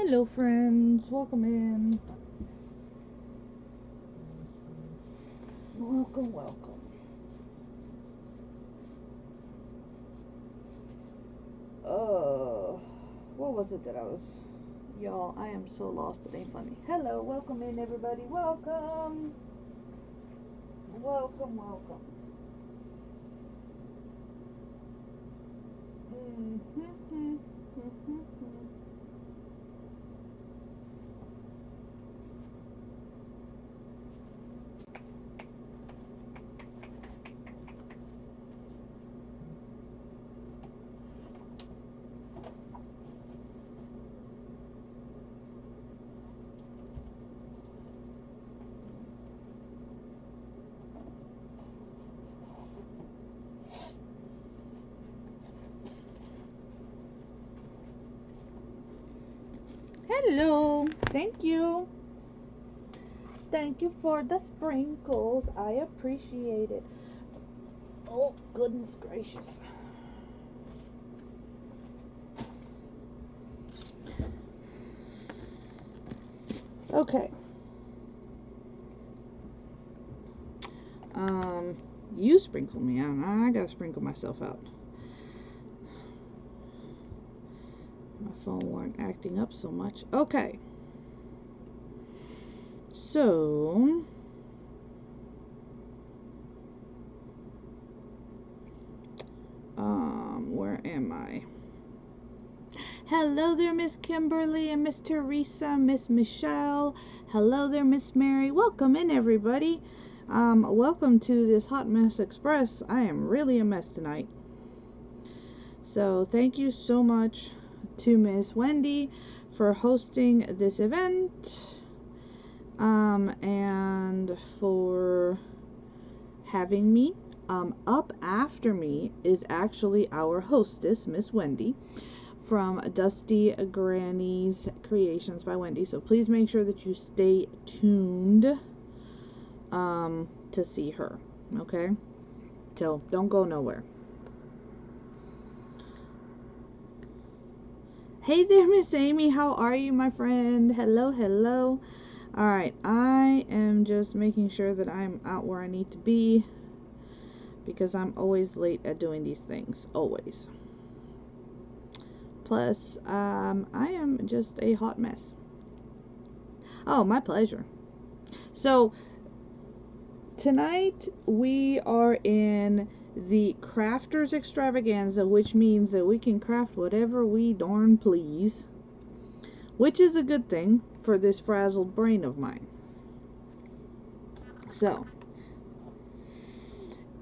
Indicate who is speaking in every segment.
Speaker 1: Hello friends, welcome in. Welcome. What was it that I was... Y'all, I am so lost, it ain't funny. Hello, welcome in everybody, welcome. Welcome. Hello, thank you. Thank you for the sprinkles, I appreciate it. Oh, goodness gracious. Okay. You sprinkle me out. I gotta sprinkle myself out. My phone weren't acting up so much. Okay. So, where am I? Hello there, Miss Kimberly and Miss Teresa, Miss Michelle. Hello there, Miss Mary. Welcome in, everybody. Welcome to this Hot Mess Express. I am really a mess tonight. So, thank you so much to Miss Wendy for hosting this event. And for having me. Up after me is actually our hostess, Miss Wendy, from Dusty Granny's Creations by Wendy. So please make sure that you stay tuned to see her. Okay? So don't go nowhere. Hey there, Miss Amy. How are you, my friend? Hello. Alright, I am just making sure that I'm out where I need to be, because I'm always late at doing these things. Always. Plus, I am just a hot mess. Oh, my pleasure. So, tonight we are in the Crafters Extravaganza, which means that we can craft whatever we darn please, which is a good thing for this frazzled brain of mine. So,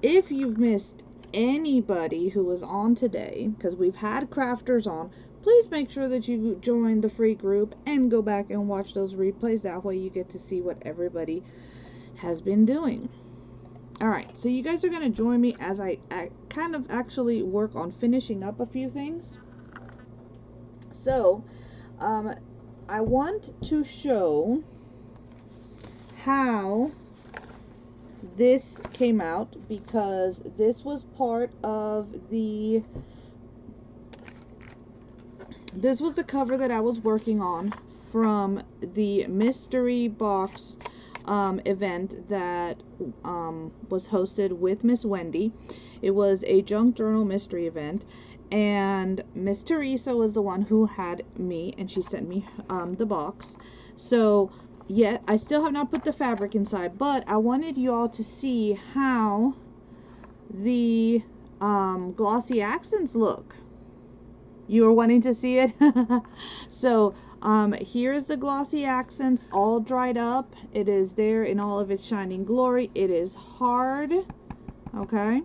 Speaker 1: if you've missed anybody who was on today, because we've had crafters on, please make sure that you join the free group and go back and watch those replays. That way you get to see what everybody has been doing. Alright, so you guys are going to join me as I kind of actually work on finishing up a few things. So, I want to show how this came out, because this was part of the... This was the cover that I was working on from the mystery box event that was hosted with Miss Wendy. It was a junk journal mystery event, and Miss Teresa was the one who had me, and she sent me the box. So yeah, I still have not put the fabric inside, but I wanted you all to see how the glossy accents look. You were wanting to see it? So, here's the glossy accents all dried up. It is there in all of its shining glory. It is hard. Okay.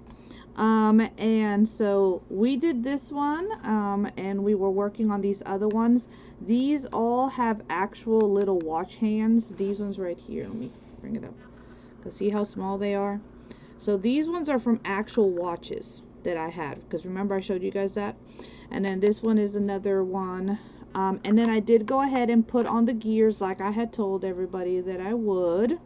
Speaker 1: And so we did this one, and we were working on these other ones. These all have actual little watch hands. These ones right here. Let me bring it up. Cause see how small they are? So these ones are from actual watches that I had. Because remember I showed you guys that? And then this one is another one. And then I did go ahead and put on the gears like I had told everybody that I would.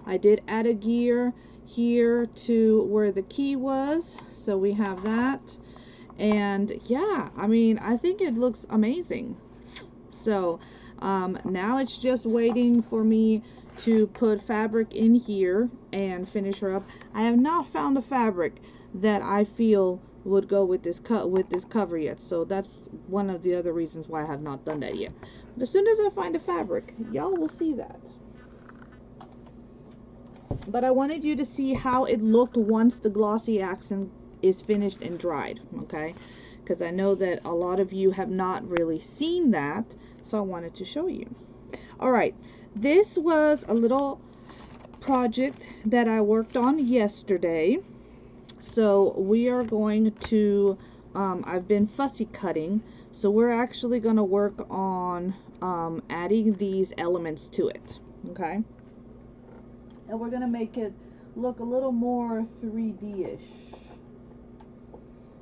Speaker 1: I did add a gear here to where the key was. So we have that. And yeah, I mean, I think it looks amazing. So now it's just waiting for me to put fabric in here and finish her up. I have not found a fabric that I feel would go with this cover yet, so that's one of the other reasons why I have not done that yet. But as soon as I find a fabric, y'all will see that. But I wanted you to see how it looked once the glossy accent is finished and dried, okay? Because I know that a lot of you have not really seen that, so I wanted to show you. Alright, this was a little project that I worked on yesterday. So we are going to, I've been fussy cutting, so we're actually going to work on adding these elements to it, okay? And we're going to make it look a little more 3D-ish.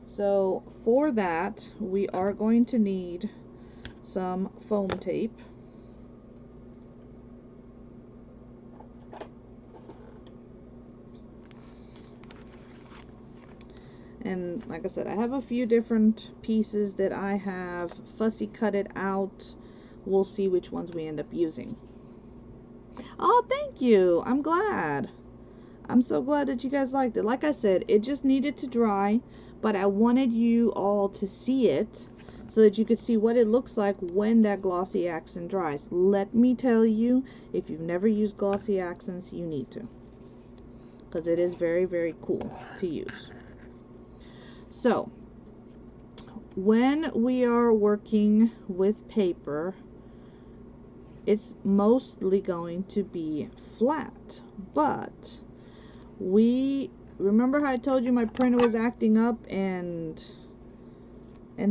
Speaker 1: So for that, we are going to need some foam tape. And like I said, I have a few different pieces that I have fussy cut it out. We'll see which ones we end up using. Oh, thank you. I'm glad. I'm so glad that you guys liked it. Like I said, it just needed to dry, but I wanted you all to see it so that you could see what it looks like when that glossy accent dries. Let me tell you, if you've never used glossy accents, you need to, because it is very, very cool to use. So, when we are working with paper, it's mostly going to be flat, but remember how I told you my printer was acting up and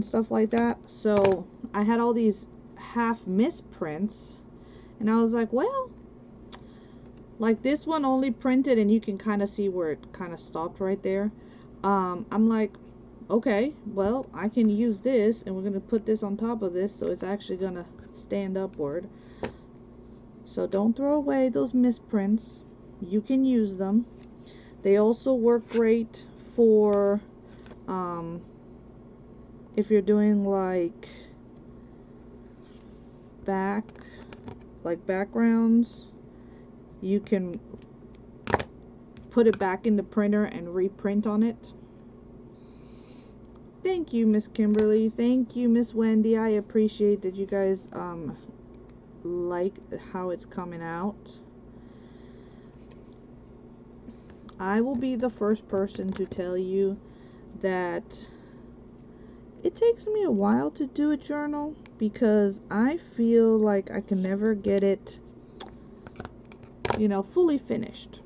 Speaker 1: stuff like that? So I had all these half misprints, and I was like, well, like this one only printed, and you can kind of see where it kind of stopped right there. I'm like, okay, well, I can use this, and we're going to put this on top of this, so it's actually going to stand upward. So don't throw away those misprints. You can use them. They also work great for if you're doing like backgrounds. You can put it back in the printer and reprint on it. Thank you, Miss Kimberly. Thank you, Miss Wendy. I appreciate that you guys like how it's coming out. I will be the first person to tell you that it takes me a while to do a journal because I feel like I can never get it, you know, fully finished.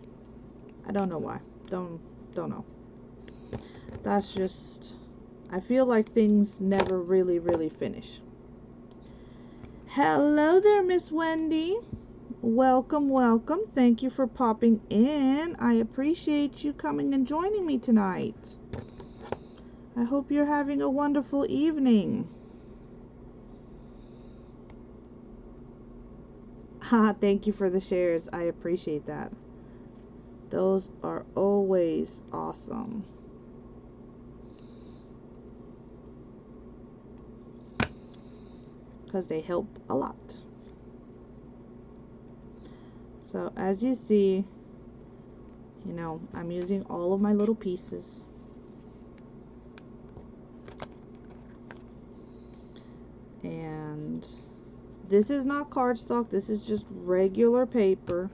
Speaker 1: I don't know why. Don't know. That's just, I feel like things never really finish. Hello there, Miss Wendy. Welcome, welcome. Thank you for popping in. I appreciate you coming and joining me tonight. I hope you're having a wonderful evening. Thank you for the shares. I appreciate that. Those are always awesome. Because they help a lot. So as you see, you know, I'm using all of my little pieces. And this is not cardstock, this is just regular paper.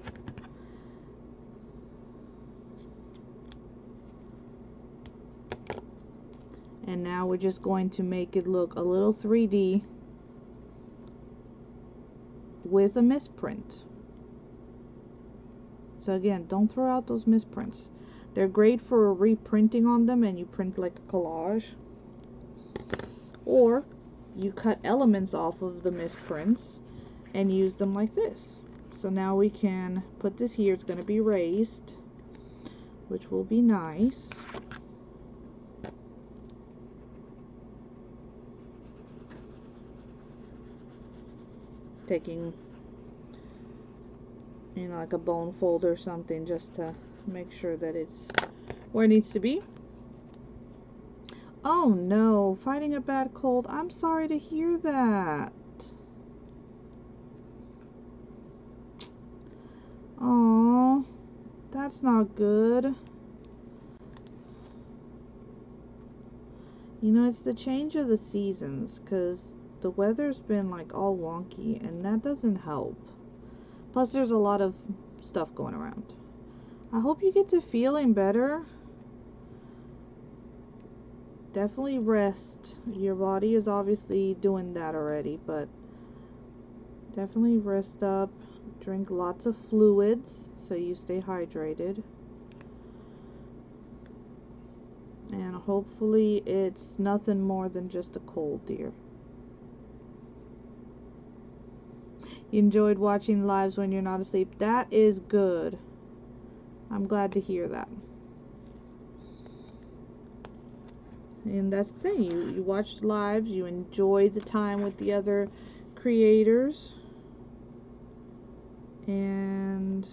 Speaker 1: And now we're just going to make it look a little 3D with a misprint. So again, don't throw out those misprints. They're great for reprinting on them, and you print like a collage. Or you cut elements off of the misprints and use them like this. So now we can put this here. It's going to be raised, which will be nice. Taking, you know, like a bone fold or something just to make sure that it's where it needs to be. Oh no, fighting a bad cold. I'm sorry to hear that. That's not good. You know, it's the change of the seasons, because the weather's been like all wonky, and that doesn't help. Plus, there's a lot of stuff going around. I hope you get to feeling better. Definitely rest. Your body is obviously doing that already, but definitely rest up. Drink lots of fluids so you stay hydrated. And hopefully it's nothing more than just a cold, dear. You enjoyed watching lives when you're not asleep. That is good. I'm glad to hear that. And that's the thing. You watch lives. You enjoy the time with the other creators. And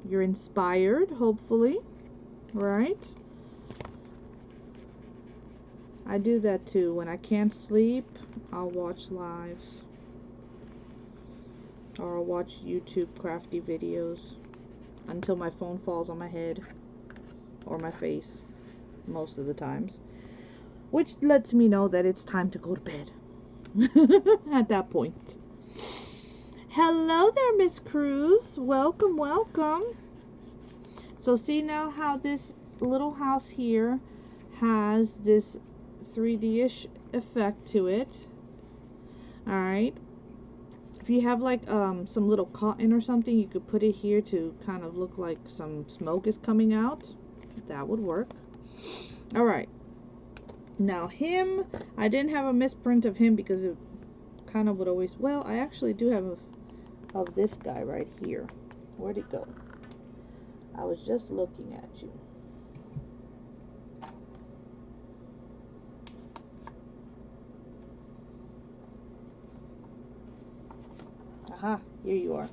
Speaker 1: you're inspired, hopefully. Right? I do that too. When I can't sleep, I'll watch lives. Or I'll watch YouTube crafty videos until my phone falls on my head or my face most of the times, which lets me know that it's time to go to bed at that point. Hello there, Miss Cruz. Welcome, welcome. So see now how this little house here has this 3D-ish effect to it. Alright. If you have like some little cotton or something, you could put it here to kind of look like some smoke is coming out. That would work. Alright. Now him, I didn't have a misprint of him because it kind of would always, well, I actually do have of this guy right here. Where'd it go? I was just looking at you. Aha, here you are.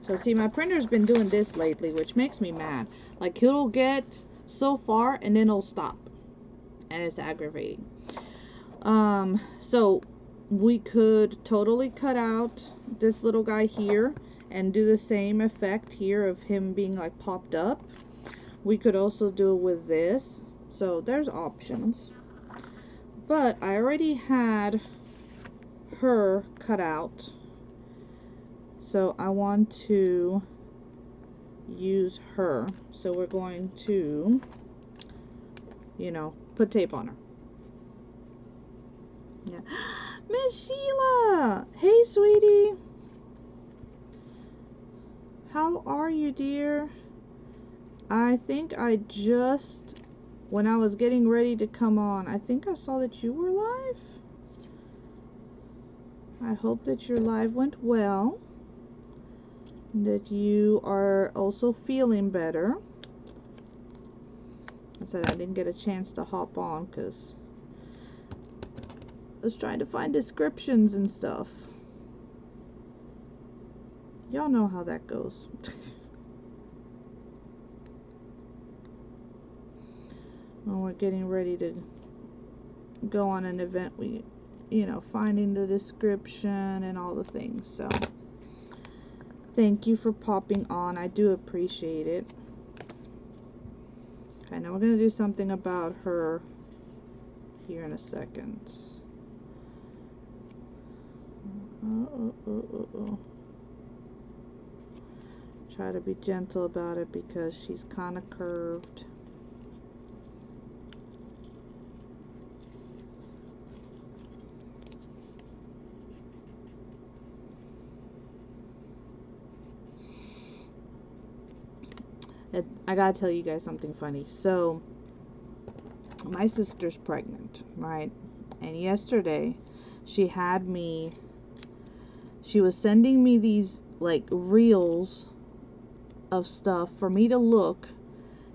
Speaker 1: So see, my printer's been doing this lately, which makes me mad. Like, it'll get so far and then it'll stop. And it's aggravating. So we could totally cut out this little guy here and do the same effect here of him being like popped up. We could also do it with this. So there's options. But I already had her cut out, so I want to use her. So we're going to, you know, put tape on her. Yeah. Miss Sheila! Hey, sweetie! How are you, dear? I think I just, when I was getting ready to come on, I think I saw that you were live. I hope that your live went well, that you are also feeling better. I said I didn't get a chance to hop on because I was trying to find descriptions and stuff. Y'all know how that goes. When we're getting ready to go on an event, we, you know, finding the description and all the things. So thank you for popping on. I do appreciate it. Okay, now we're gonna do something about her here in a second. Try to be gentle about it because she's kind of curved. I gotta tell you guys something funny. So, my sister's pregnant, right? And yesterday, she was sending me these, like, reels of stuff for me to look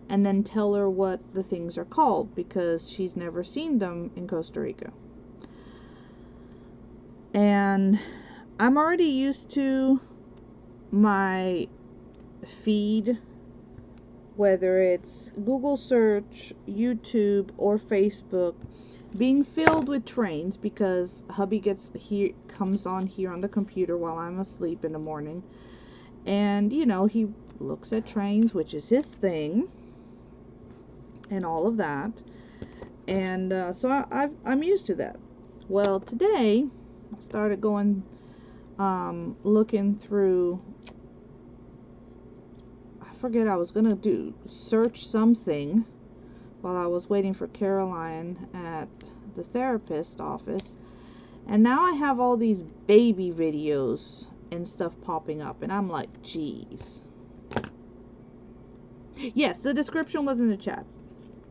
Speaker 1: and then tell her what the things are called because she's never seen them in Costa Rica. And I'm already used to my feed, whether it's Google search, YouTube, or Facebook, being filled with trains because hubby comes on here on the computer while I'm asleep in the morning, And, you know, he looks at trains, which is his thing, and all of that. And so I'm used to that. Well, today I started going, looking through, I forget, I was gonna search something while I was waiting for Caroline at the therapist office, and now I have all these baby videos and stuff popping up, and I'm like, geez. Yes, the description was in the chat.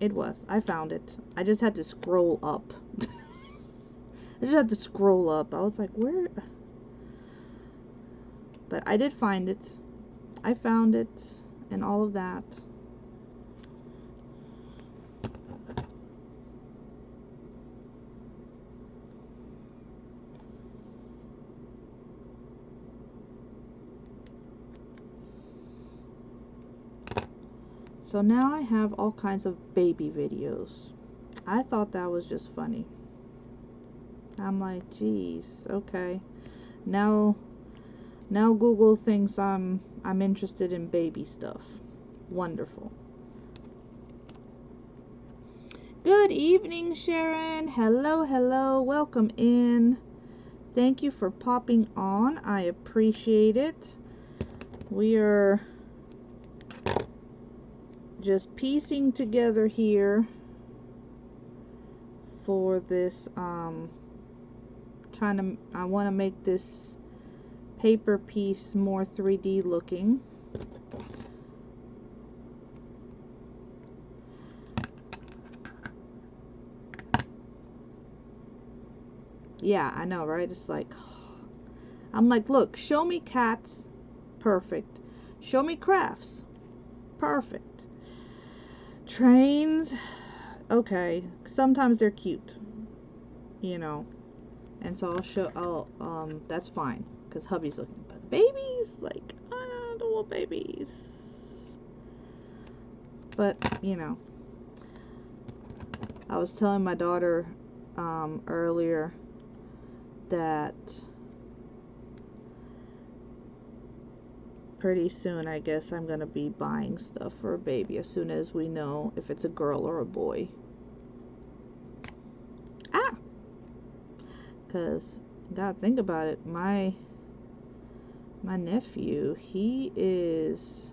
Speaker 1: It was. I found it. I just had to scroll up. I just had to scroll up. I was like, where? But I did find it. I found it and all of that. So now I have all kinds of baby videos. I thought that was just funny. I'm like, geez, okay. Now Google thinks I'm interested in baby stuff. Wonderful. Good evening, Sharon. Hello, hello. Welcome in. Thank you for popping on. I appreciate it. We are just piecing together here for this I want to make this paper piece more 3D looking. Yeah, I know, right? It's like, I'm like, look, show me cats, perfect. Show me crafts, perfect. Trains, okay, sometimes they're cute, you know, and so that's fine, because hubby's looking. But babies, like, I don't want babies. But, you know, I was telling my daughter earlier that pretty soon, I guess, I'm gonna be buying stuff for a baby as soon as we know if it's a girl or a boy. Ah! Because, gotta think about it, my nephew, he's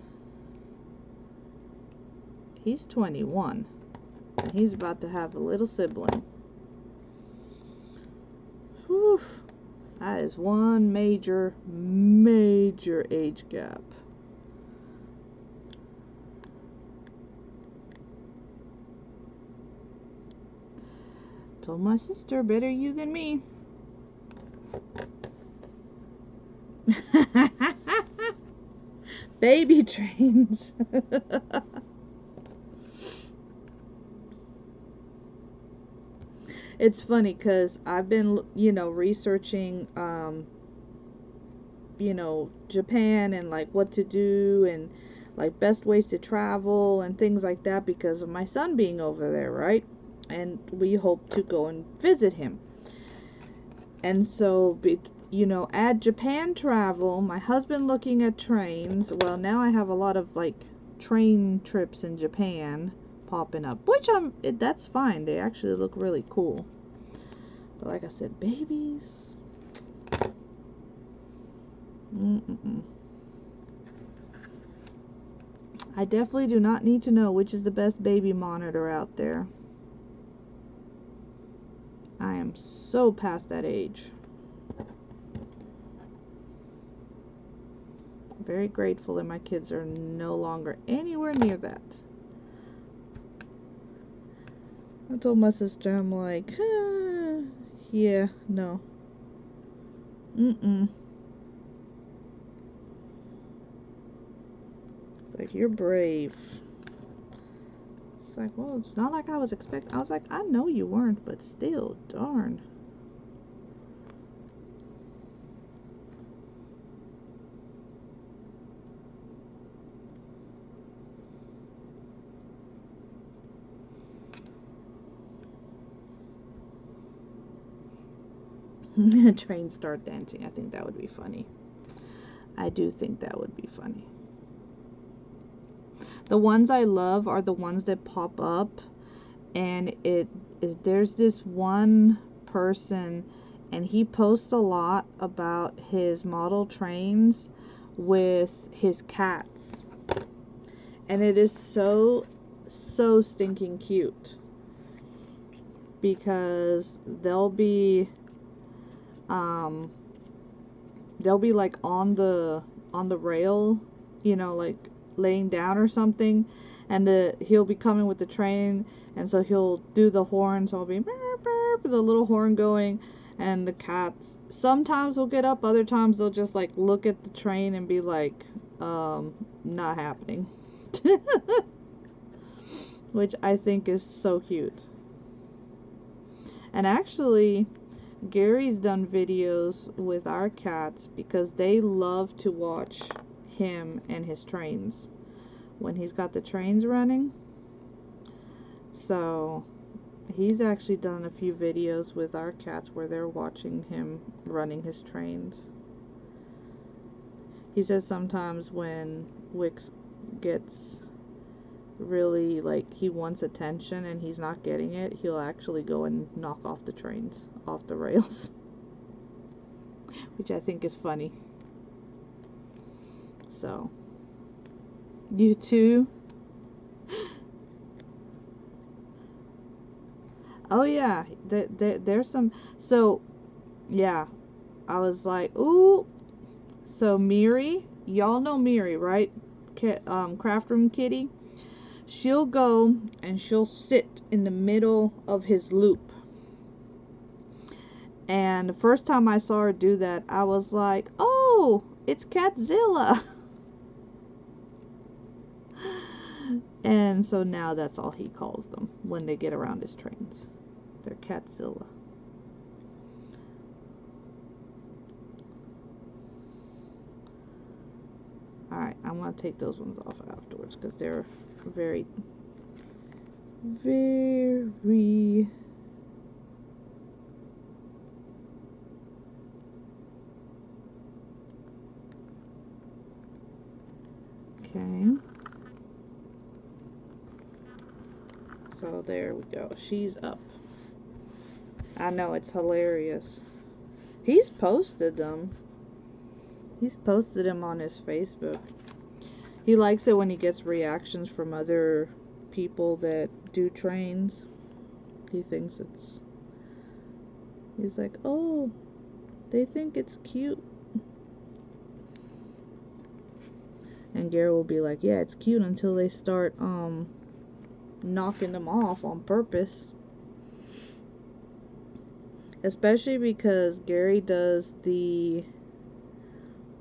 Speaker 1: 21. And he's about to have a little sibling. Whew. That is one major age gap. Told my sister, better you than me. Baby trains. It's funny because I've been, you know, researching, you know, Japan and like what to do and like best ways to travel and things like that because of my son being over there, right? And we hope to go and visit him. And so, you know, add Japan travel, my husband looking at trains. Well, now I have a lot of like train trips in Japan popping up, which that's fine. They actually look really cool. But like I said, babies. I definitely do not need to know which is the best baby monitor out there. I am so past that age. Very grateful that my kids are no longer anywhere near that. I told my sister, I'm like, yeah, no. It's like, you're brave. It's like, well, it's not like I was expecting. I was like, I know you weren't, but still, darn. Trains start dancing. I think that would be funny. I do think that would be funny. The ones I love are the ones that pop up, and there's this one person, and he posts a lot about his model trains with his cats, and it is so stinking cute, because they'll be like on the rail, you know, like laying down or something, and he'll be coming with the train, and so he'll do the horn, so I'll be burp, burp, the little horn going, and the cats sometimes will get up, other times they'll just like look at the train and be like, not happening. Which I think is so cute. And actually, Gary's done videos with our cats because they love to watch him and his trains when he's got the trains running. So he's actually done a few videos with our cats where they're watching him running his trains. He says sometimes when Wix gets really, like, he wants attention and he's not getting it, he'll actually go and knock off the trains off the rails. Which I think is funny. So, you too? Oh yeah, there's some, so yeah, I was like, ooh. So Miri, y'all know Miri, right? Craft Room Kitty. She'll go and she'll sit in the middle of his loop. And the first time I saw her do that, I was like, oh, it's Catzilla. And so now that's all he calls them when they get around his trains. They're Catzilla. Alright, I'm going to take those ones off afterwards because they're very, very... Okay. So there we go. She's up. I know, it's hilarious. He's posted them. He's posted them on his Facebook. He likes it when he gets reactions from other people that do trains. He thinks it's... He's like, oh, they think it's cute. And Gary will be like, yeah, it's cute until they start knocking them off on purpose. Especially because Gary does the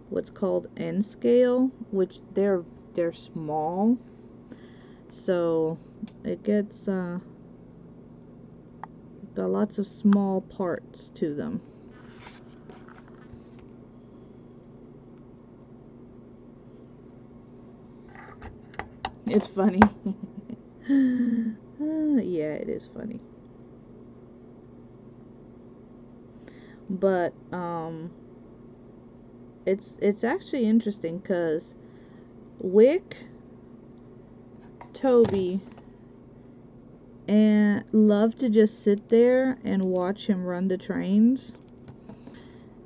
Speaker 1: what's called N scale, which they're small, so it gets got lots of small parts to them. It's funny. Yeah, it is funny. But it's actually interesting because Wick, Toby, and love to just sit there and watch him run the trains.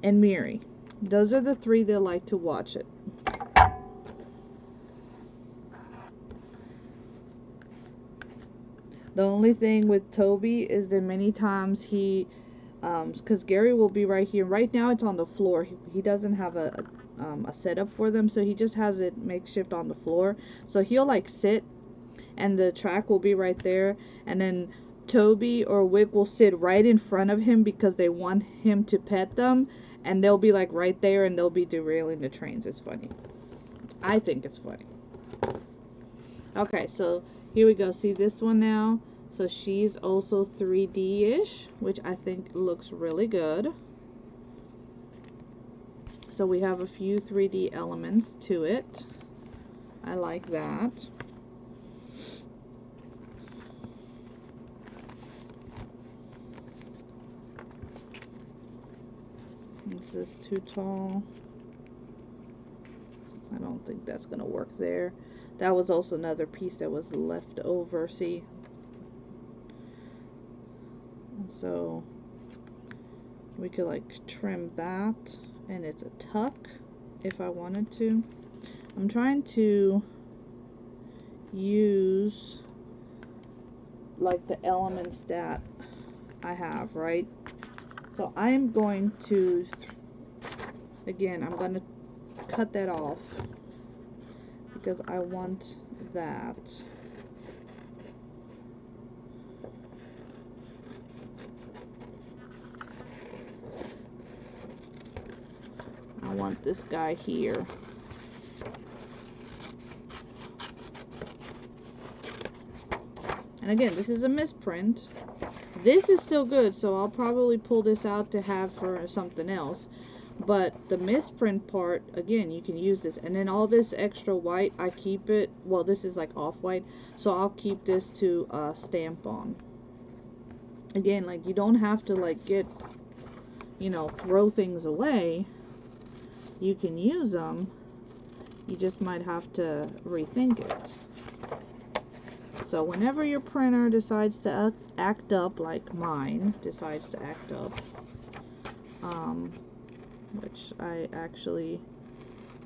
Speaker 1: And Miri. Those are the three that like to watch it. The only thing with Toby is that many times he, because Gary will be right here. Right now it's on the floor. He doesn't have a setup for them, so he just has it makeshift on the floor. So he'll like sit, and the track will be right there, and then Toby or Wick will sit right in front of him because they want him to pet them, and they'll be like right there, and they'll be derailing the trains. It's funny. I think it's funny. Okay, so here we go. See this one now? So she's also 3D-ish, which I think looks really good. So we have a few 3D elements to it. I like that. Is this too tall? don't think that's gonna work there. That was also another piece that was left over, see? And so we could like trim that, and it's a tuck if I wanted to. I'm trying to use like the elements that I have, right? So I'm going to, again, I'm going to cut that off because I want that. I want this guy here. And again, this is a misprint. This is still good, so I'll probably pull this out to have for something else. But the misprint part, again, you can use this. And then all this extra white, I keep it, well, this is like off-white, so I'll keep this to stamp on. Again, like, you don't have to, like, get, you know, throw things away. You can use them. You just might have to rethink it. So whenever your printer decides to act up, like mine decides to act up, which I actually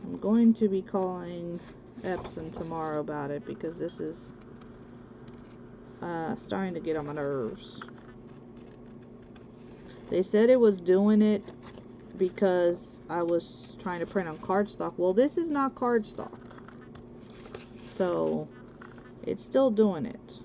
Speaker 1: am going to be calling Epson tomorrow about it, because this is starting to get on my nerves. They said it was doing it because I was trying to print on cardstock. Well, this is not cardstock, so it's still doing it.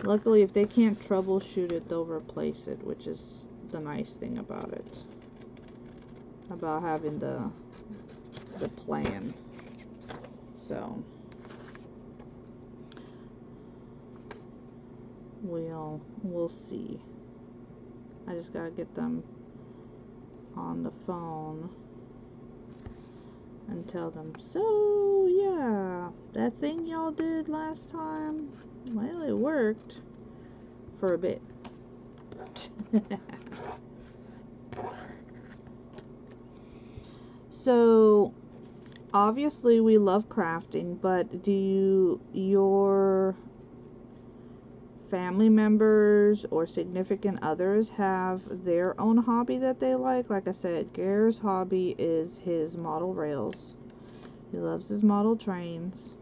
Speaker 1: Luckily, if they can't troubleshoot it, they'll replace it, which is the nice thing about it. About having the plan. So we'll see. I just gotta get them on the phone and tell them, so yeah, that thing y'all did last time, well, it worked for a bit. So obviously we love crafting, but do your family members or significant others have their own hobby that they like? Like I said, Gare's hobby is his model rails. He loves his model trains.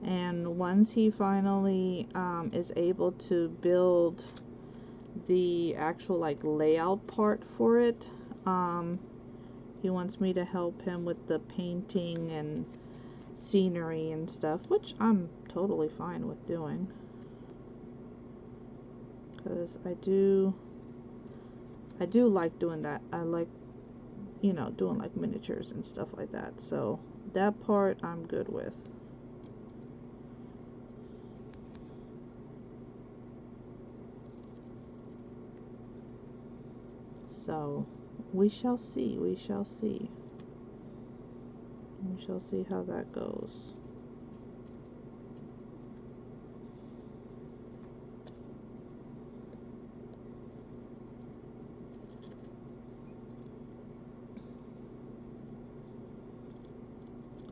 Speaker 1: And once he finally is able to build the actual like layout part for it, he wants me to help him with the painting and scenery and stuff, which I'm totally fine with doing, because I do like doing that. I like, you know, doing like miniatures and stuff like that, so that part I'm good with. So we shall see, we shall see. We shall see how that goes.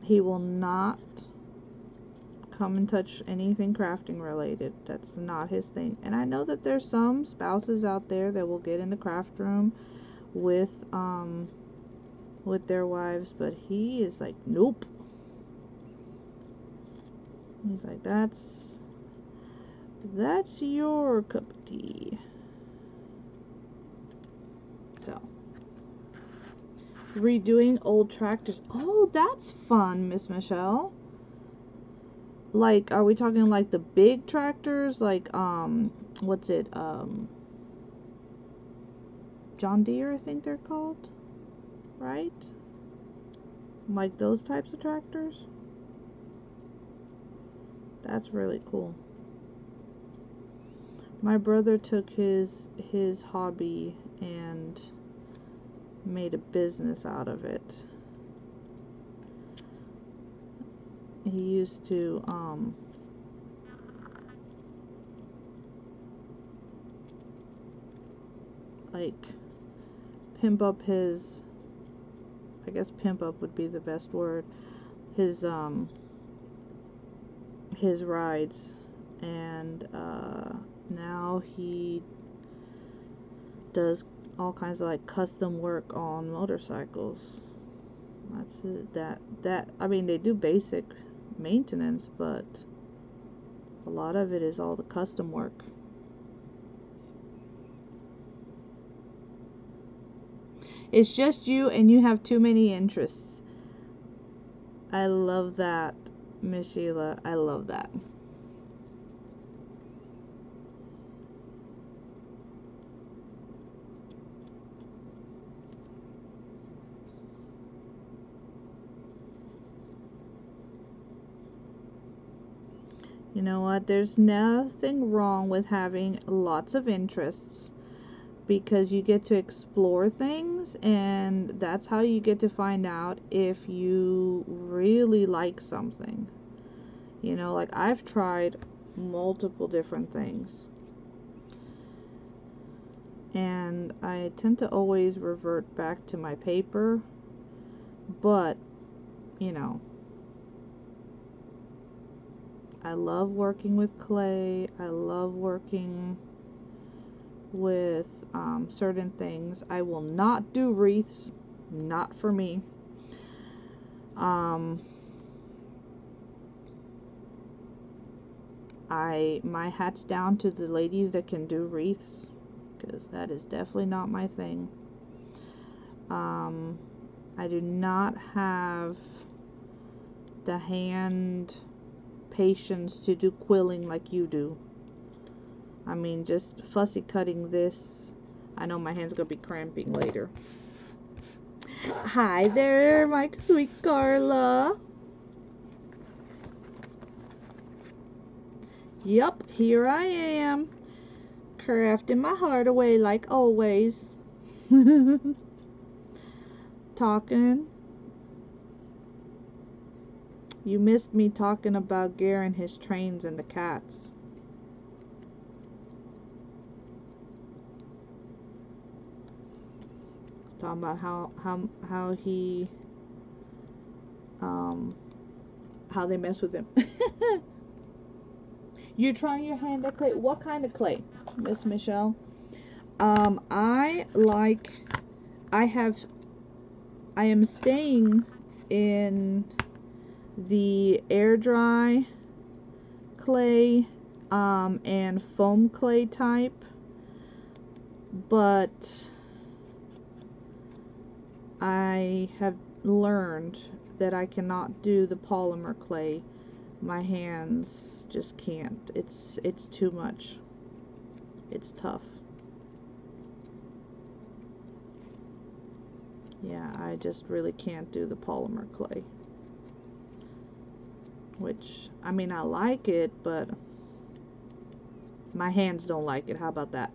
Speaker 1: He will not come and touch anything crafting related. That's not his thing. And I know that there's some spouses out there that will get in the craft room with their wives, but he is like, nope. He's like, that's your cup of tea. So, redoing old tractors. Oh, that's fun, Miss Michelle. Like, are we talking like the big tractors? Like, what's it? John Deere, I think they're called. Right? Like those types of tractors? That's really cool. My brother took his hobby and made a business out of it. He used to like pimp up his, I guess pimp up would be the best word, his rides. And now he does all kinds of like custom work on motorcycles. That's it. That I mean, they do basic maintenance, but a lot of it is all the custom work. It's just you, and you have too many interests. I love that, Miss Sheila. I love that. You know what? There's nothing wrong with having lots of interests, because you get to explore things, and that's how you get to find out if you really like something. You know, like I've tried multiple different things, and I tend to always revert back to my paper, but you know, I love working with clay. I love working with certain things. I will not do wreaths, not for me. My hat's down to the ladies that can do wreaths, because that is definitely not my thing. I do not have the hand patience to do quilling like you do. I mean, just fussy cutting this. I know my hand's gonna be cramping later. Hi there, my sweet Carla. Yup, here I am, crafting my heart away like always. Talking. You missed me talking about Gare and his trains and the cats. Talking about how he how they mess with him. You're trying your hand at clay. What kind of clay, Miss Michelle? I am staying in the air dry clay and foam clay type, but I have learned that I cannot do the polymer clay. My hands just can't. It's too much. It's tough. Yeah, I just really can't do the polymer clay. Which, I mean, I like it, but my hands don't like it. How about that?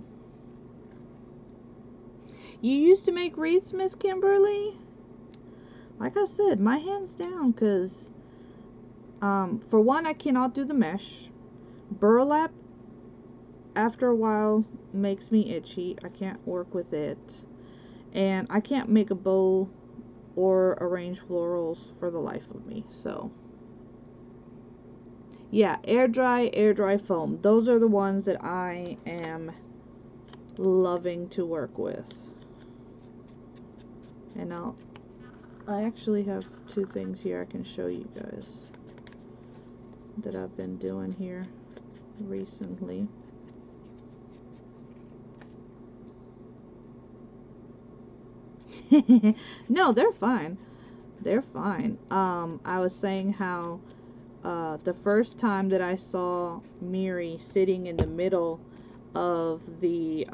Speaker 1: You used to make wreaths, Miss Kimberly? Like I said, my hands down, because for one, I cannot do the mesh. Burlap, after a while, makes me itchy. I can't work with it. And I can't make a bow or arrange florals for the life of me. So, yeah, air dry foam. Those are the ones that I am loving to work with. And I actually have two things here I can show you guys that I've been doing here recently. No, they're fine. They're fine. I was saying how the first time that I saw Miri sitting in the middle of the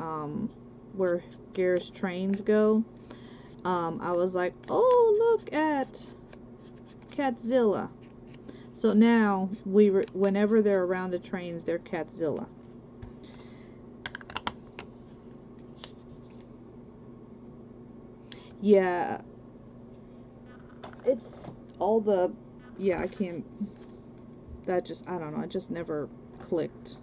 Speaker 1: where Gare's trains go, I was like, oh, look at Catzilla. So now whenever they're around the trains, they're Catzilla. Yeah, it's all the, yeah, I can't, that just, I don't know, it just never clicked.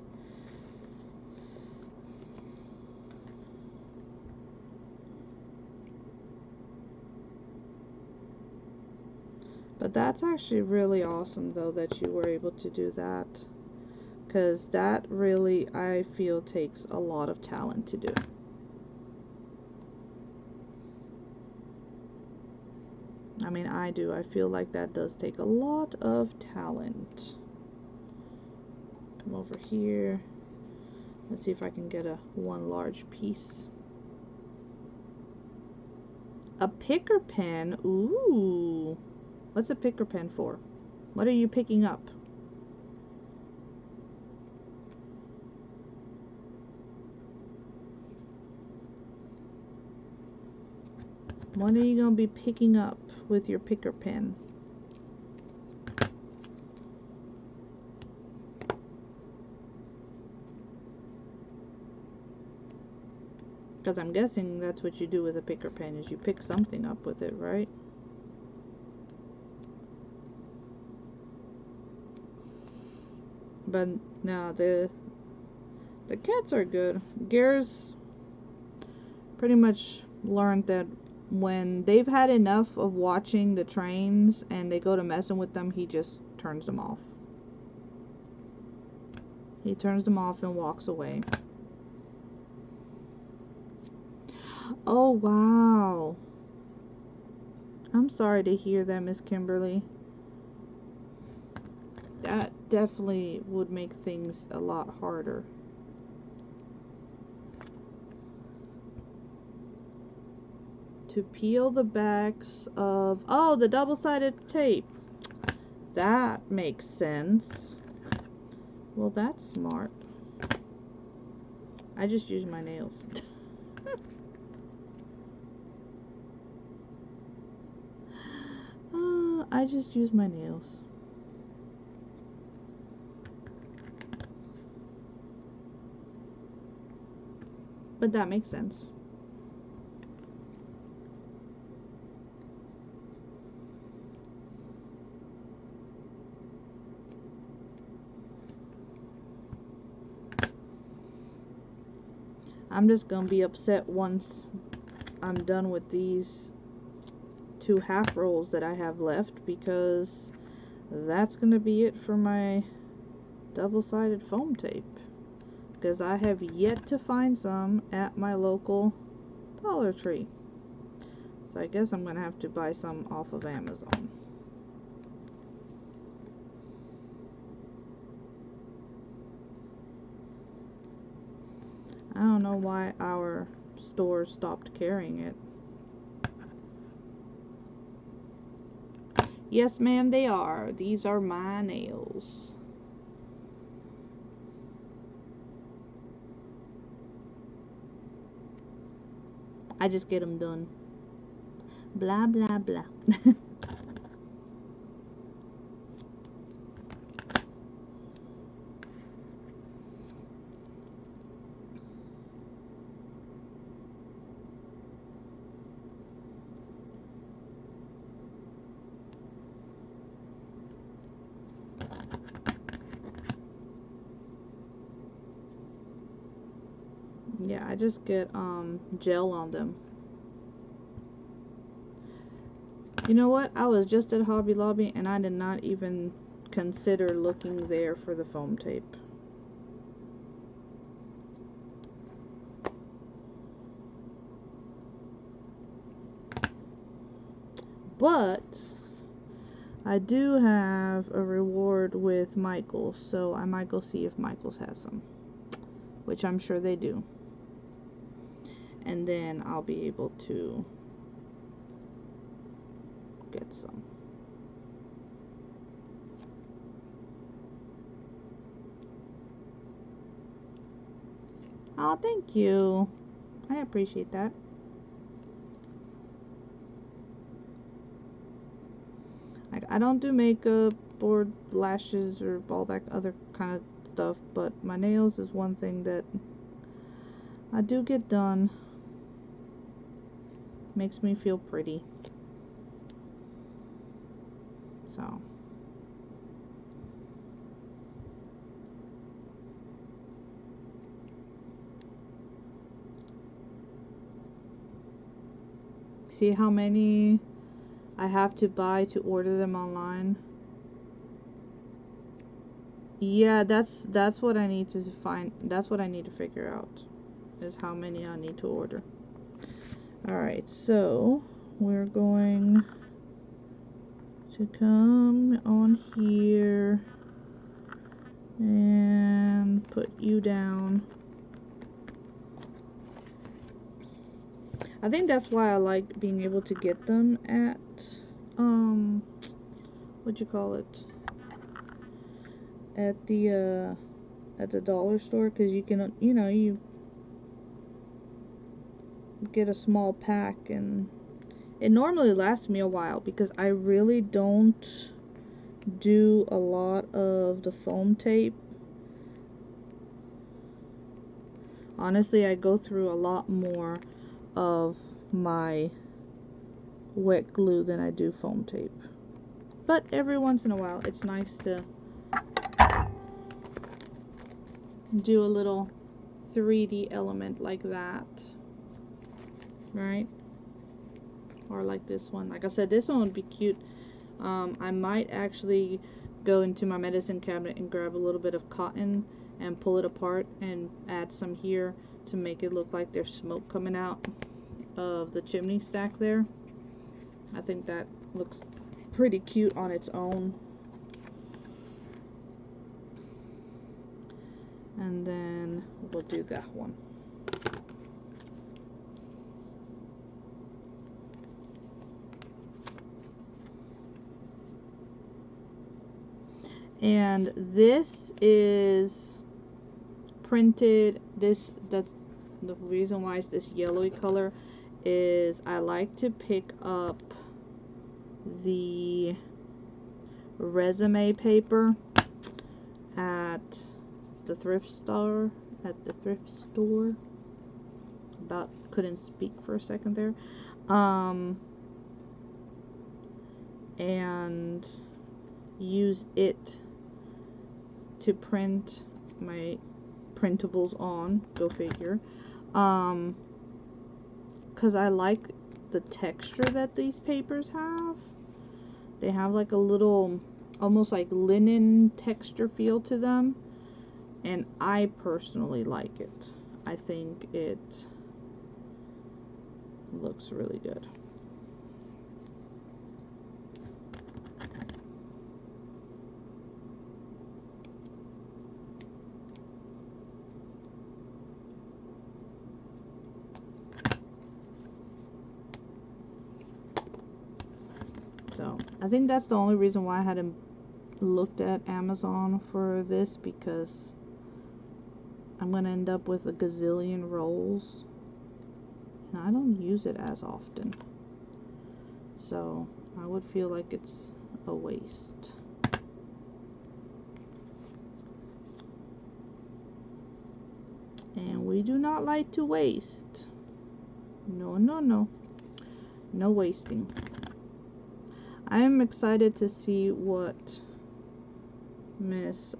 Speaker 1: But that's actually really awesome, though, that you were able to do that. Because that really, I feel, takes a lot of talent to do. I mean, I do. I feel like that does take a lot of talent. Come over here. Let's see if I can get one large piece. A picker pen? Ooh. What's a picker pen for? What are you picking up? What are you going to be picking up with your picker pen? Because I'm guessing that's what you do with a picker pen, is you pick something up with it, right? But no, the cats are good. Gare's pretty much learned that when they've had enough of watching the trains and they go to messing with them, he just turns them off. He turns them off and walks away. Oh, wow. I'm sorry to hear that, Miss Kimberly. That definitely would make things a lot harder. To peel the backs of... Oh, the double-sided tape. That makes sense. Well, that's smart. I just used my nails. I just used my nails. But that makes sense. I'm just gonna be upset once I'm done with these 2 half rolls that I have left, because that's gonna be it for my double-sided foam tape, because I have yet to find some at my local Dollar Tree. So I guess I'm gonna have to buy some off of Amazon. I don't know why our store stopped carrying it. Yes, ma'am, they are. These are my nails. I just get them done. Blah, blah, blah. Yeah, I just get gel on them. You know what? I was just at Hobby Lobby and I did not even consider looking there for the foam tape. But I do have a reward with Michael's, so I might go see if Michael's has some, which I'm sure they do. And then I'll be able to get some. Oh, thank you. I appreciate that. I don't do makeup or lashes or all that other kind of stuff, but my nails is one thing that I do get done. Makes me feel pretty. So. See how many I have to buy to order them online. Yeah, that's what I need to find. That's what I need to figure out, is how many I need to order. Alright, so we're going to come on here and put you down. I think that's why I like being able to get them at what you call it, at the dollar store, because you can, you know, you get a small pack and it normally lasts me a while, because I really don't do a lot of the foam tape. Honestly, I go through a lot more of my wet glue than I do foam tape. But every once in a while, it's nice to do a little 3D element like that, right? Or like this one. Like I said, this one would be cute. I might actually go into my medicine cabinet and grab a little bit of cotton and pull it apart and add some here to make it look like there's smoke coming out of the chimney stack there. I think that looks pretty cute on its own. And then we'll do that one. And this is printed, that's the reason why it's this yellowy color, is I like to pick up the resume paper at the thrift store, about couldn't speak for a second there, and use it to print my printables on, go figure, because I like the texture that these papers have. They have like a little, almost like linen texture feel to them, and I personally like it. I think it looks really good. So I think that's the only reason why I hadn't looked at Amazon for this, because I'm gonna end up with a gazillion rolls and I don't use it as often, so I would feel like it's a waste. And we do not like to waste. No, no, no. No wasting. I am excited to see what Miss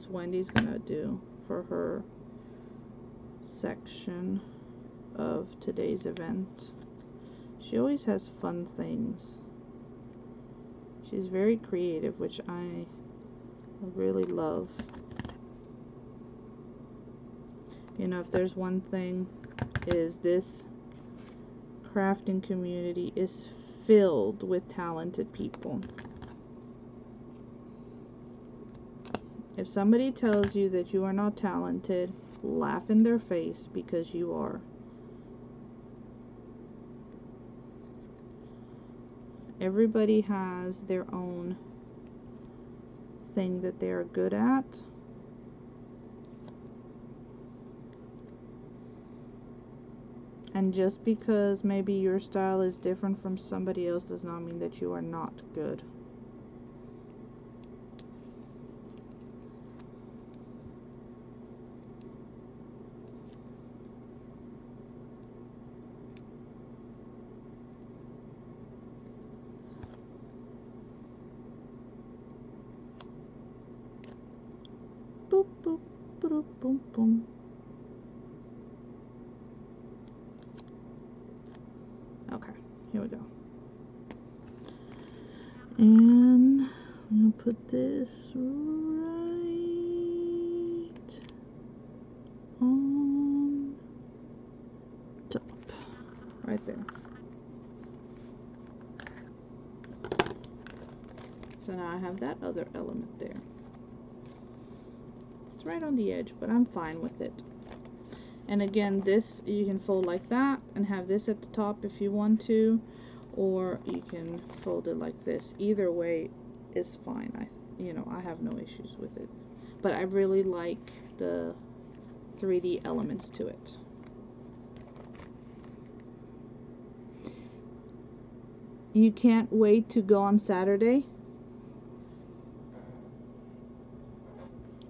Speaker 1: Wendy's gonna do for her section of today's event. She always has fun things. She's very creative, which I really love. You know, if there's one thing, is this crafting community is filled with talented people. If somebody tells you that you are not talented, laugh in their face, because you are. Everybody has their own thing that they are good at. And just because maybe your style is different from somebody else does not mean that you are not good. Boop, boop, boop, boom, boom. Okay, here we go. And I'm going to put this right on top. Right there. So now I have that other element there. It's right on the edge, but I'm fine with it. And again, this you can fold like that and have this at the top if you want to, or you can fold it like this. Either way is fine. I have no issues with it. But I really like the 3D elements to it. You can't wait to go on Saturday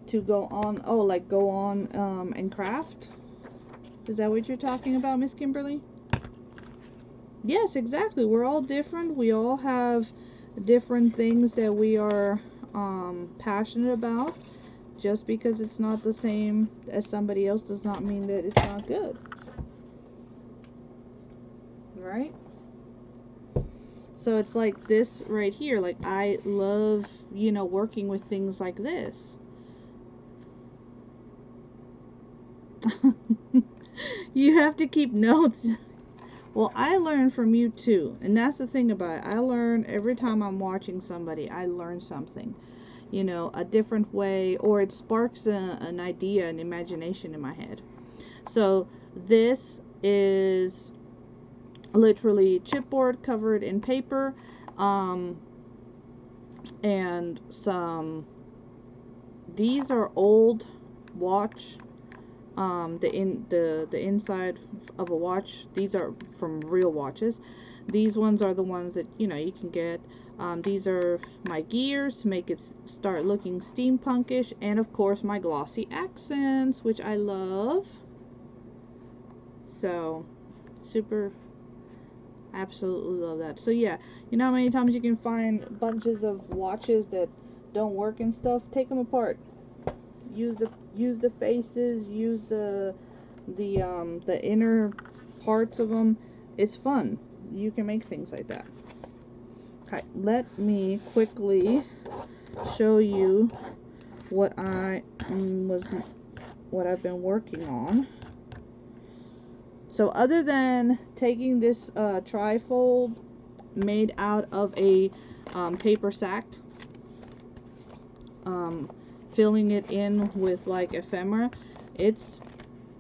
Speaker 1: to go on, go on and craft? Is that what you're talking about, Miss Kimberly? Yes, exactly. We're all different. We all have different things that we are passionate about. Just because it's not the same as somebody else does not mean that it's not good. Right? So it's like this right here. Like, I love, working with things like this. You have to keep notes. Well, I learn from you too. And that's the thing about it. I learn every time I'm watching somebody. I learn something. A different way. Or it sparks an idea, an imagination in my head. So this is literally chipboard covered in paper. And these are old watch. The inside of a watch, these are from real watches. These ones are the ones that you can get. These are my gears to make it start looking steampunkish, and of course my glossy accents, which I love. So super, absolutely love that. So yeah, you know how many times you can find bunches of watches that don't work and stuff? Take them apart. Use the faces, use the inner parts of them. It's fun. You can make things like that. Okay, let me quickly show you what I've been working on. So other than taking this trifold made out of a paper sack, filling it in with like ephemera, it's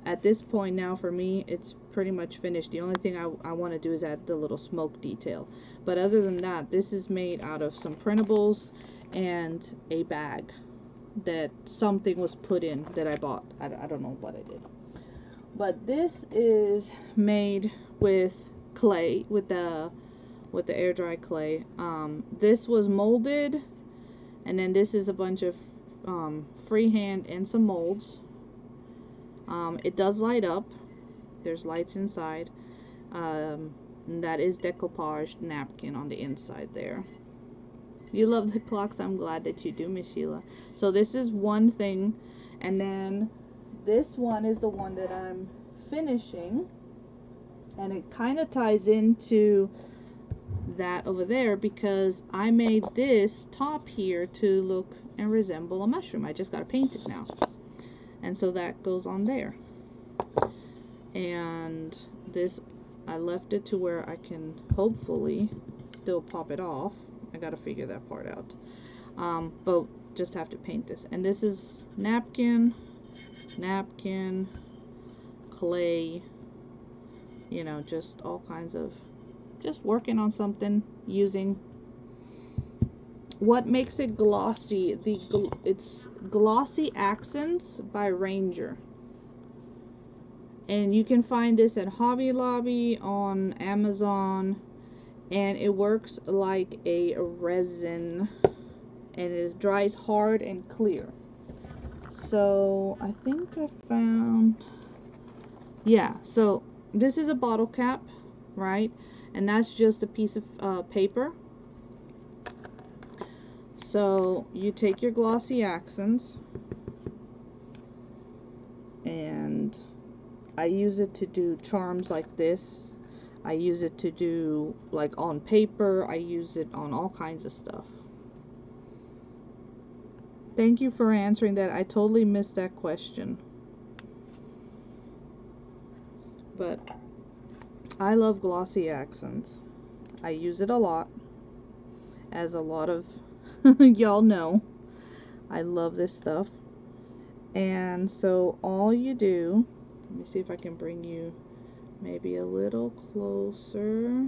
Speaker 1: at this point now for me it's pretty much finished. The only thing I want to do is add the little smoke detail, but other than that, this is made out of some printables and a bag that something was put in that I bought. I don't know what I did, but this is made with clay, with the air dry clay. This was molded, and then this is a bunch of freehand and some molds. It does light up. There's lights inside. And that is decoupage napkin on the inside there. You love the clocks. I'm glad that you do, Miss Sheila. So this is one thing, and then this one is the one that I'm finishing, and it kind of ties into that over there because I made this top here to look and resemble a mushroom. I just got to paint it now, and so that goes on there. And this, I left it to where I can hopefully still pop it off. I gotta figure that part out, but just have to paint this. And this is napkin, clay, just all kinds of, just working on something using what makes it glossy. It's Glossy Accents by Ranger, and you can find this at Hobby Lobby, on Amazon, and it works like a resin, and it dries hard and clear. So I think I found, yeah, so this is a bottle cap, right? And that's just a piece of paper. So you take your Glossy Accents, and I use it to do charms like this. I use it to do, like, on paper. I use it on all kinds of stuff. Thank you for answering that. I totally missed that question. But I love glossy accents. I use it a lot. As a lot of y'all know, I love this stuff. And so all you do, let me see if I can bring you maybe a little closer.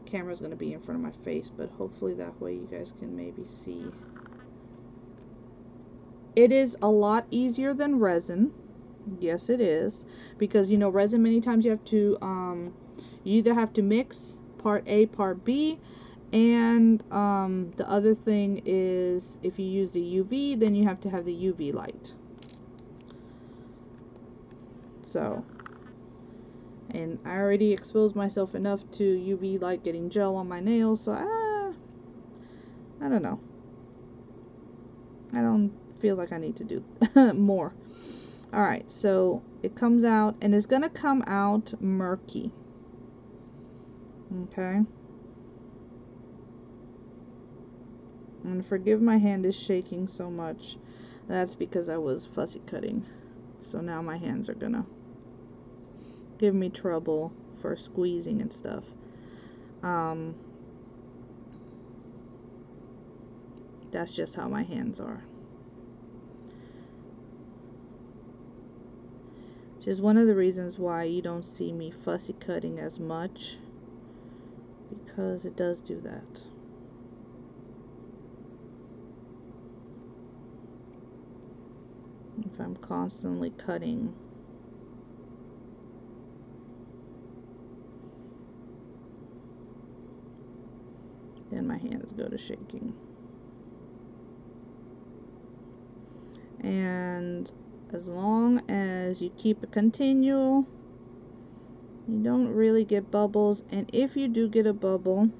Speaker 1: Camera's going to be in front of my face, but hopefully that way you guys can maybe see. It is a lot easier than resin. Yes, it is. Because, you know, resin, many times you have to, you either have to mix part A, part B, and the other thing is if you use the UV, then you have to have the UV light. So, and I already exposed myself enough to UV light getting gel on my nails, so I don't know. I don't feel like I need to do more. Alright, so it comes out, and it's gonna come out murky. Okay. And forgive my hand is shaking so much. That's because I was fussy cutting. So now my hands are gonna give me trouble for squeezing and stuff. That's just how my hands are. Which is one of the reasons why you don't see me fussy cutting as much. Because it does do that. If I'm constantly cutting, then my hands go to shaking. And as long as you keep it continual, you don't really get bubbles. And if you do get a bubble,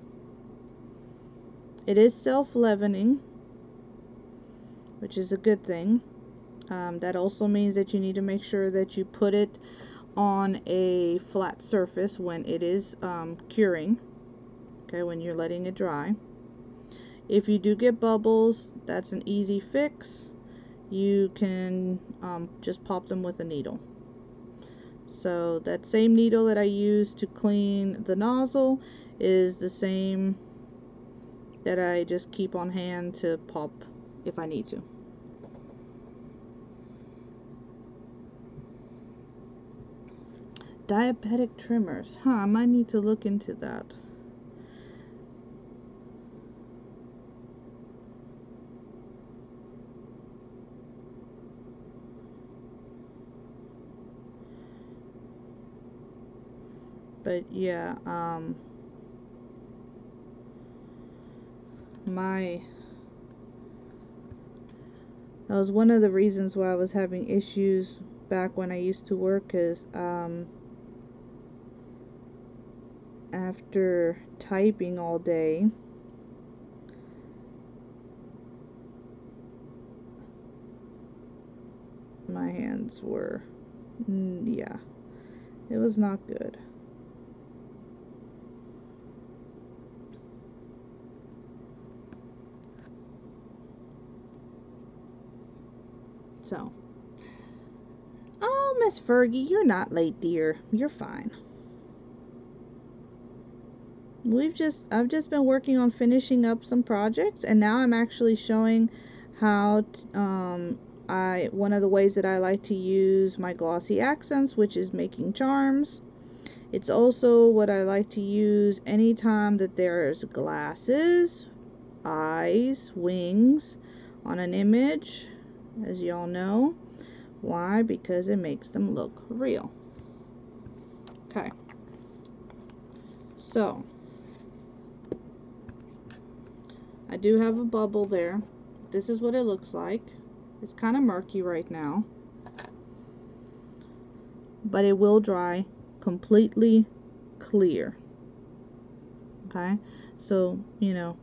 Speaker 1: it is self-leavening, which is a good thing. That also means that you need to make sure that you put it on a flat surface when it is curing. Okay, when you're letting it dry. If you do get bubbles, that's an easy fix. You can just pop them with a needle. So that same needle that I use to clean the nozzle is the same that I just keep on hand to pop if I need to. Diabetic trimmers. I might need to look into that. But yeah, that was one of the reasons why I was having issues back when I used to work, is after typing all day, my hands were, yeah, it was not good. So, oh, Miss Fergie, you're not late, dear. You're fine. I've just been working on finishing up some projects, and now I'm actually showing how one of the ways that I like to use my glossy accents, which is making charms. It's also what I like to use anytime that there's glasses, eyes, wings on an image, as y'all know. Why? Because it makes them look real. Okay. So, I do have a bubble there. This is what it looks like. It's kind of murky right now, but it will dry completely clear. Okay, so you know,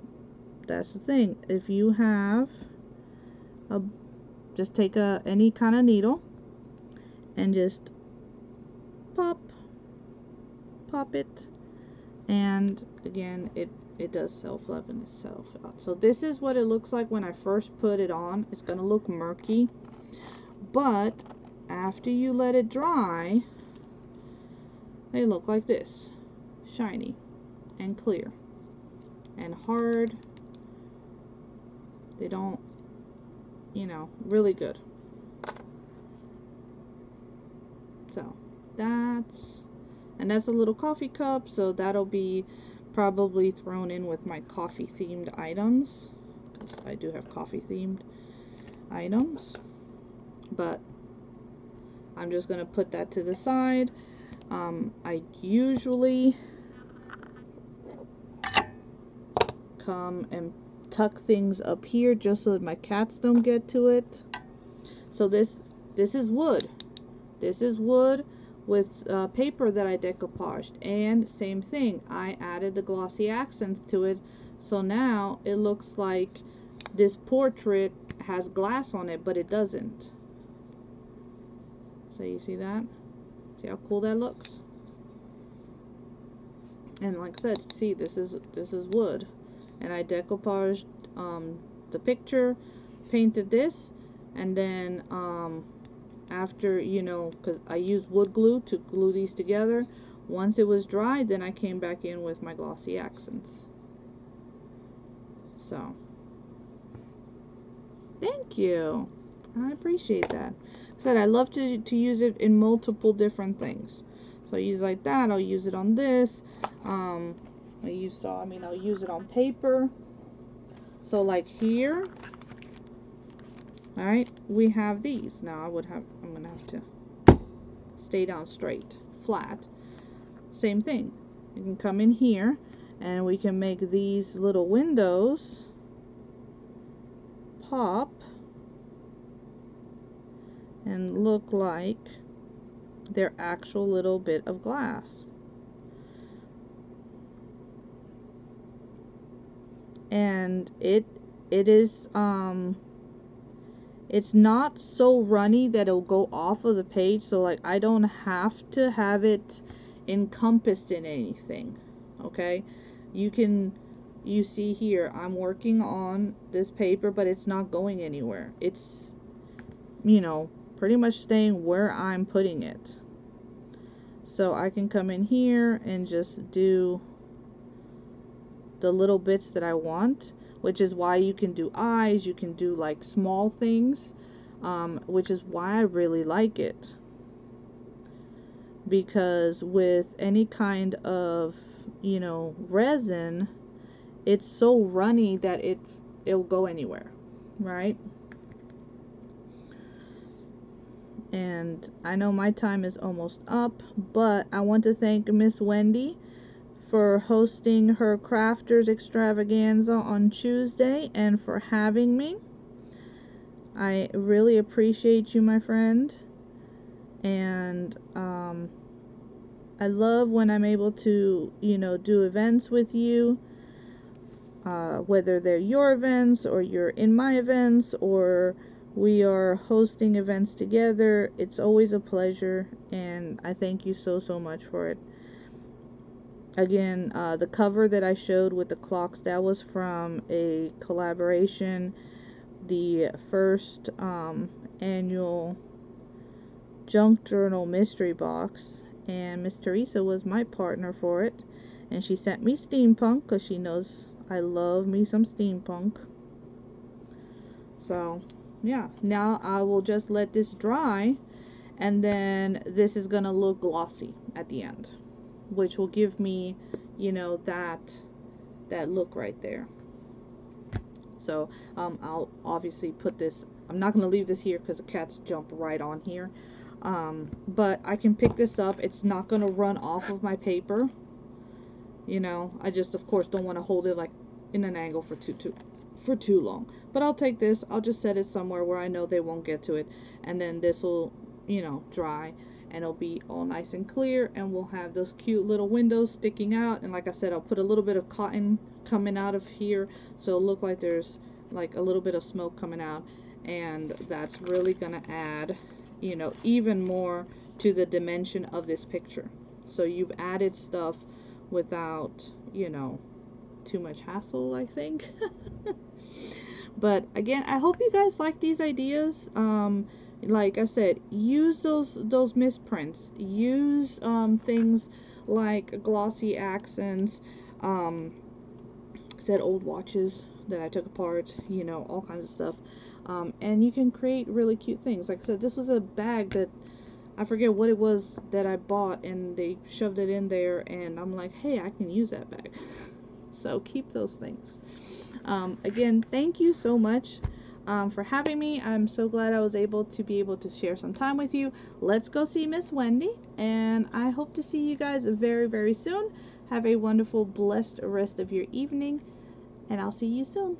Speaker 1: that's the thing. If you have just take any kind of needle and just pop pop it, and again it does self-leaven itself out. So this is what it looks like when I first put it on. It's gonna look murky, but after you let it dry, they look like this, shiny and clear and hard. They don't, you know, really good. So that's a little coffee cup, so that'll be probably thrown in with my coffee themed items, because I do have coffee themed items. But I'm just gonna put that to the side. I usually come and tuck things up here just so that my cats don't get to it. So this is wood. This is wood with paper that I decoupaged, and same thing, I added the glossy accents to it, so now it looks like this portrait has glass on it, but it doesn't. So you see that? See how cool that looks? And like I said, see, this is wood, and I decoupaged the picture, painted this, and then after, you know, because I used wood glue to glue these together, once it was dry, then I came back in with my glossy accents. So thank you, I appreciate that. I said I love to use it in multiple different things. So I use it like that. I'll use it on this. I'll use it on paper. So like here, all right, we have these. Now I'm gonna have to stay down straight, flat. Same thing. You can come in here, and we can make these little windows pop and look like they're actual little bit of glass. And it is it's not so runny that it'll go off of the page, so like I don't have to have it encompassed in anything. Okay, you see here I'm working on this paper, but it's not going anywhere. It's, you know, pretty much staying where I'm putting it. So I can come in here and just do the little bits that I want, which is why you can do eyes, you can do like small things, which is why I really like it. Because with any kind of, you know, resin, it's so runny that it'll go anywhere, right? And I know my time is almost up, but I want to thank Miss Wendy for hosting her Crafters Extravaganza on Tuesday and for having me. I really appreciate you, my friend. And I love when I'm able to, you know, do events with you, whether they're your events or you're in my events or we are hosting events together. It's always a pleasure, and I thank you so much for it. Again, the cover that I showed with the clocks, that was from a collaboration, the first annual Junk Journal mystery box, and Miss Teresa was my partner for it, and she sent me steampunk because she knows I love me some steampunk. So yeah, now I will just let this dry, and then this is gonna look glossy at the end, which will give me, you know, that look right there. So I'll obviously put this, I'm not going to leave this here because the cats jump right on here, but I can pick this up. It's not going to run off of my paper, you know. I just, of course, don't want to hold it like in an angle for too long. But I'll take this, I'll just set it somewhere where I know they won't get to it, and then this will, you know, dry, and it'll be all nice and clear, and we'll have those cute little windows sticking out. And like I said, I'll put a little bit of cotton coming out of here, so it'll look like there's like a little bit of smoke coming out, and that's really gonna add, you know, even more to the dimension of this picture. So you've added stuff without, you know, too much hassle, I think. But again, I hope you guys like these ideas. Like I said, use those misprints. Use things like glossy accents, said old watches that I took apart, you know, all kinds of stuff. And you can create really cute things. Like I said, this was a bag that I forget what it was that I bought, and they shoved it in there, and I'm like, hey, I can use that bag. So keep those things. Again, thank you so much for having me. I'm so glad I was able to share some time with you. Let's go see Miss Wendy, and I hope to see you guys very, very soon. Have a wonderful, blessed rest of your evening, and I'll see you soon.